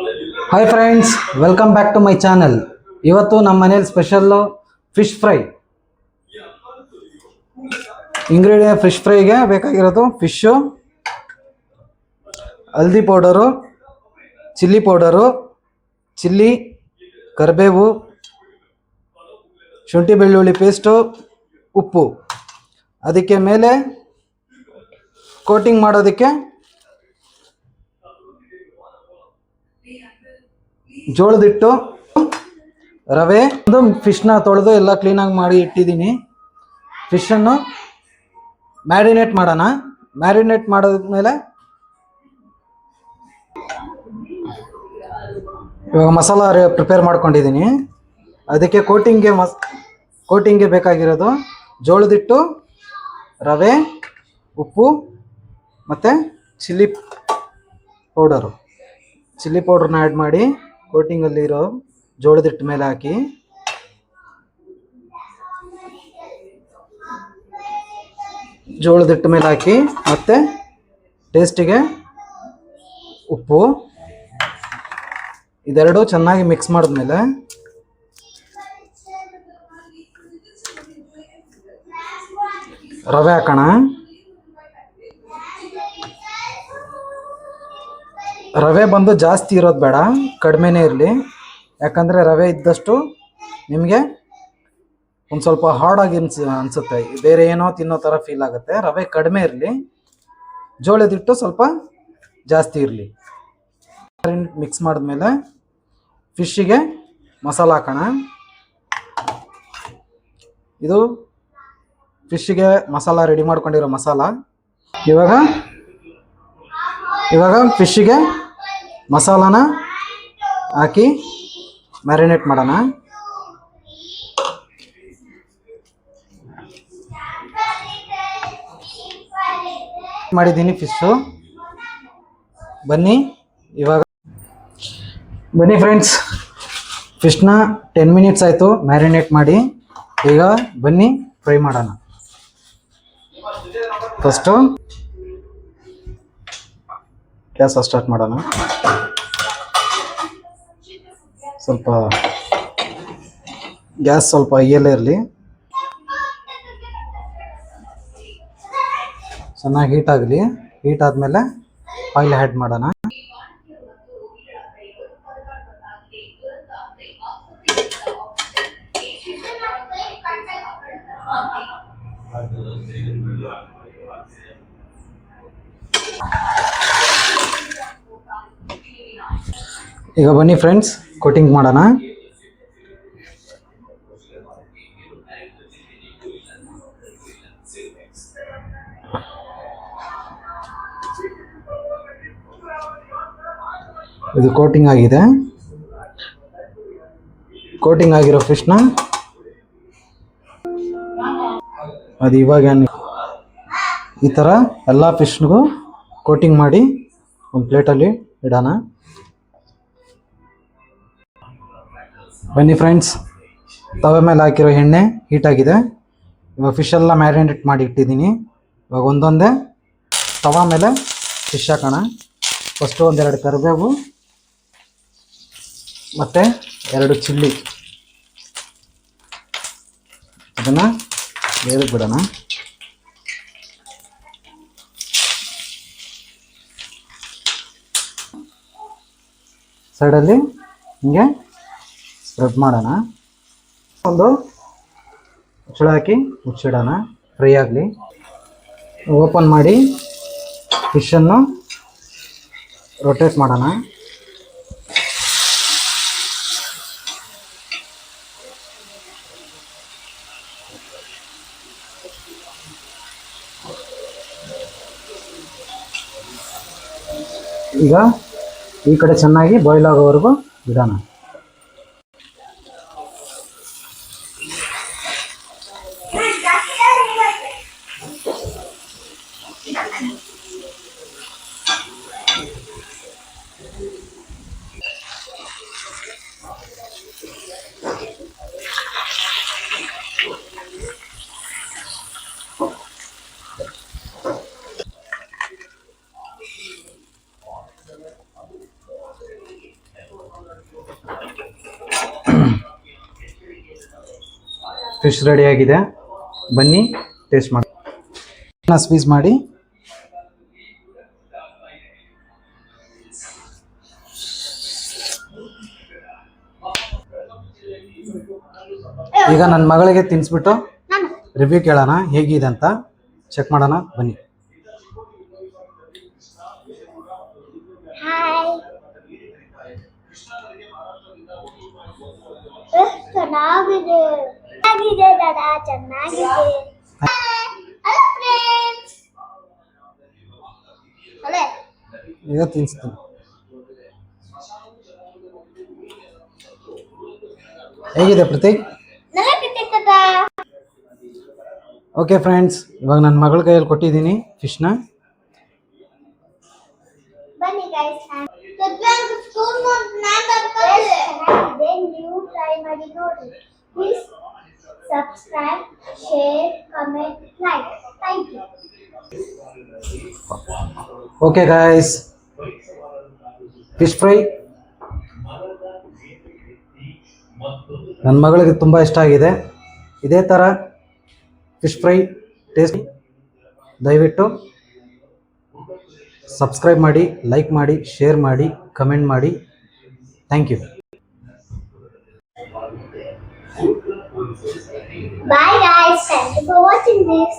Hi friends, welcome back to my channel. ಇವತ್ತು ನಮ್ಮ ಮನೇಲಿ special fish fry. Ingredient fish ಫ್ರೈಗೆ ಬೇಕಾಗಿರೋದು ಫಿಶ್ಶು, ಹಲ್ದಿ ಪೌಡರು, ಚಿಲ್ಲಿ ಪೌಡರು, ಚಿಲ್ಲಿ, ಕರಿಬೇವು, ಶುಂಠಿ ಬೆಳ್ಳುಳ್ಳಿ ಪೇಸ್ಟು, ಉಪ್ಪು. ಅದಕ್ಕೆ ಮೇಲೆ ಕೋಟಿಂಗ್ ಮಾಡೋದಕ್ಕೆ ಜೋಳದ ಹಿಟ್ಟು, ರವೆ, ಒಂದು ಫಿಶ್ನ ತೊಳೆದು ಎಲ್ಲ ಕ್ಲೀನಾಗಿ ಮಾಡಿ ಇಟ್ಟಿದ್ದೀನಿ. ಫಿಶನ್ನು ಮ್ಯಾರಿನೇಟ್ ಮಾಡೋಣ. ಮ್ಯಾರಿನೇಟ್ ಮಾಡಿದ್ಮೇಲೆ ಇವಾಗ ಮಸಾಲ ಪ್ರಿಪೇರ್ ಮಾಡ್ಕೊಂಡಿದ್ದೀನಿ. ಅದಕ್ಕೆ ಕೋಟಿಂಗ್ಗೆ ಬೇಕಾಗಿರೋದು ಜೋಳದ ಹಿಟ್ಟು, ರವೆ, ಉಪ್ಪು ಮತ್ತು ಚಿಲ್ಲಿ ಪೌಡರ್ನ ಆ್ಯಡ್ ಮಾಡಿ ಕೋಟಿಂಗಲ್ಲಿರೋ ಜೋಳದ ಹಿಟ್ಟು ಮೇಲೆ ಹಾಕಿ ಮತ್ತು ಟೇಸ್ಟಿಗೆ ಉಪ್ಪು ಇದೆರಡು ಚೆನ್ನಾಗಿ ಮಿಕ್ಸ್ ಮಾಡಿದ್ಮೇಲೆ ರವೆ ಹಾಕೋಣ. ರವೆ ಬಂದು ಜಾಸ್ತಿ ಇರೋದು ಬೇಡ, ಕಡಿಮೆನೇ ಇರಲಿ. ಯಾಕಂದರೆ ರವೆ ಇದ್ದಷ್ಟು ನಿಮಗೆ ಒಂದು ಸ್ವಲ್ಪ ಹಾರ್ಡಾಗಿ ಅನಿಸುತ್ತೆ, ಬೇರೆ ಏನೋ ತಿನ್ನೋ ಥರ ಫೀಲ್ ಆಗುತ್ತೆ. ರವೆ ಕಡಿಮೆ ಇರಲಿ, ಜೋಳದ ಹಿಟ್ಟು ಸ್ವಲ್ಪ ಜಾಸ್ತಿ ಇರಲಿ. ಮಿಕ್ಸ್ ಮಾಡಿದ್ಮೇಲೆ ಫಿಶ್ಶಿಗೆ ಮಸಾಲ ಹಾಕೋಣ. ಇದು ಫಿಶ್ಶಿಗೆ ಮಸಾಲ ರೆಡಿ ಮಾಡ್ಕೊಂಡಿರೋ ಮಸಾಲ. ಇವಾಗ ಫಿಶ್ಶಿಗೆ ಮಸಾಲಾನ ಹಾಕಿ ಮ್ಯಾರಿನೇಟ್ ಮಾಡೋಣ. ಮಾಡಿದ್ದೀನಿ ಫಿಶ್ಶು. ಬನ್ನಿ ಫ್ರೆಂಡ್ಸ್, ಫಿಶ್ನ 10 ಮಿನಿಟ್ಸ್ ಆಯಿತು ಮ್ಯಾರಿನೇಟ್ ಮಾಡಿ. ಈಗ ಬನ್ನಿ ಫ್ರೈ ಮಾಡೋಣ. ಫಸ್ಟು ಗ್ಯಾಸ್ ಸ್ಟಾರ್ಟ್ ಮಾಡೋಣ. ಗ್ಯಾಸ್ ಸ್ವಲ್ಪ ಹೈಯಲ್ಲೇ ಇರಲಿ. ಚೆನ್ನಾಗಿ ಹೀಟ್ ಆಗಲಿ. ಹೀಟ್ ಆದಮೇಲೆ ಆಯಿಲ್ ಆ್ಯಡ್ ಮಾಡೋಣ. ಈಗ ಬನ್ನಿ ಫ್ರೆಂಡ್ಸ್, ಕೋಟಿಂಗ್ ಮಾಡೋಣ. ಇದು ಕೋಟಿಂಗ್ ಆಗಿದೆ. ಕೋಟಿಂಗ್ ಆಗಿರೋ ಫಿಶ್ನ ಅದು ಇವಾಗ ಈ ಥರ ಎಲ್ಲ ಫಿಶ್ನಿಗೂ ಕೋಟಿಂಗ್ ಮಾಡಿ ಒಂದು ಪ್ಲೇಟಲ್ಲಿ ಇಡೋಣ. ಬನ್ನಿ ಫ್ರೆಂಡ್ಸ್, ತವೆ ಮೇಲೆ ಹಾಕಿರೋ ಎಣ್ಣೆ ಹೀಟಾಗಿದೆ. ಇವಾಗ ಫಿಶೆಲ್ಲ ಮ್ಯಾರಿನೇಟ್ ಮಾಡಿ ಇಟ್ಟಿದ್ದೀನಿ. ಇವಾಗ ಒಂದೊಂದೇ ತವ ಮೇಲೆ ಫಿಶ್ ಹಾಕೋಣ. ಫಸ್ಟು 2 ಕರಿಬೇವು ಮತ್ತು 2 ಚಿಲ್ಲಿ, ಅದನ್ನು ಬೇಯಕ್ಕೆ ಬಿಡೋಣ. ಸೈಡಲ್ಲಿ ಹಿಂಗೆ ಸ್ಪ್ರೆಡ್ ಮಾಡೋಣ. ಒಂದು ಮುಚ್ಚಳ ಹಾಕಿ ಮುಚ್ಚಿಡೋಣ, ಫ್ರೈ ಆಗಲಿ. ಓಪನ್ ಮಾಡಿ ಫಿಶನ್ನು ರೊಟೇಟ್ ಮಾಡೋಣ. ಈಗ ಈ ಕಡೆ ಚೆನ್ನಾಗಿ ಬಾಯ್ಲ್ ಆಗೋವರೆಗೂ ಬಿಡೋಣ. ಫಿಶ್ ರೆಡಿ ಆಗಿದೆ, ಬನ್ನಿ ಟೇಸ್ಟ್ ಮಾಡಿ. ಸ್ವೀಸ್ ಮಾಡಿ. ಈಗ ನನ್ನ ಮಗಳಿಗೆ ತಿನ್ನಿಸ್ಬಿಟ್ಟು ರಿವ್ಯೂ ಕೇಳೋಣ ಹೇಗಿದೆ ಅಂತ, ಚೆಕ್ ಮಾಡೋಣ ಬನ್ನಿ. ಚೆನ್ನಾಗಿದೆ ದಾದಾ, ಚೆನ್ನಾಗಿದೆ. ಈಗ ತಿನ್ನಿಸ್ತೀನಿ. ಹೇಗಿದೆ ಪ್ರತೀಕ್? ಓಕೆ ಫ್ರೆಂಡ್ಸ್, ಇವಾಗ ನನ್ನ ಮಗಳ ಕೈಯಲ್ಲಿ ಕೊಟ್ಟಿದ್ದೀನಿ ಫಿಶ್ನ. ಬನ್ನಿ ಗೈಸ್, ನೀವು ಟ್ರೈ ಮಾಡಿ ನೋಡಿ. Please subscribe, share, comment, like. Thank you. Okay guys, fish fry ನನ್ನ ಮಗಳಿಗೆ ತುಂಬ ಇಷ್ಟ ಆಗಿದೆ. ಇದೇ ಥರ ಫಿಶ್ ಫ್ರೈ ಟೇಸ್ಟ್ ದಯವಿಟ್ಟು ಸಬ್ಸ್ಕ್ರೈಬ್ ಮಾಡಿ, ಲೈಕ್ ಮಾಡಿ, ಶೇರ್ ಮಾಡಿ, ಕಮೆಂಟ್ ಮಾಡಿ. Thank you. Bye guys, thank you for watching this.